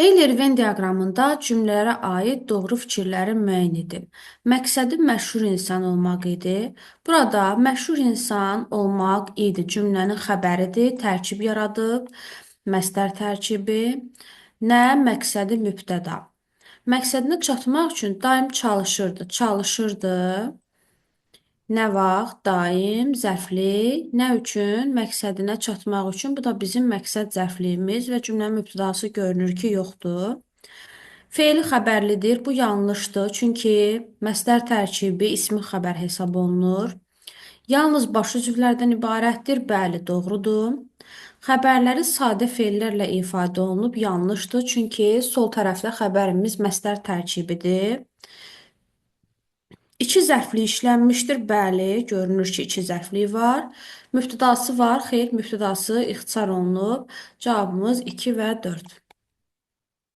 Eyler-Venn diaqramında cümlələrə aid doğru fikirləri müəyyən edin. Məqsədi məşhur insan olmaq idi. Burada məşhur insan olmaq idi cümlənin xəbəridir, tərkib yaradıb, məsdər tərkibi. Nə məqsədi mübtəda. Məqsədinə çatmaq üçün daim çalışırdı. Çalışırdı. Nə vaxt? Daim, zərfli. Nə üçün? Məqsədinə çatmaq üçün. Bu da bizim məqsəd zərfliyimiz və cümlənin mübtədası görünür ki, yoxdur. Fe'li xəbərlidir. Bu yanlışdır. Çünki məsdər tərkibi ismi xəbər hesab olunur. Yalnız baş üzvlərdən ibarətdir. Bəli, doğrudur. Xəbərləri sadə fe'llərlə ifadə olunub yanlışdır. Çünki sol tərəfdə xəbərimiz məsdər tərkibidir. İki zərfli işlənmişdir. Bəli, görünür ki, iki zərfli var. Mübtədası var. Xeyr, mübtədası ixtisar olunub. Cavabımız 2 və 4.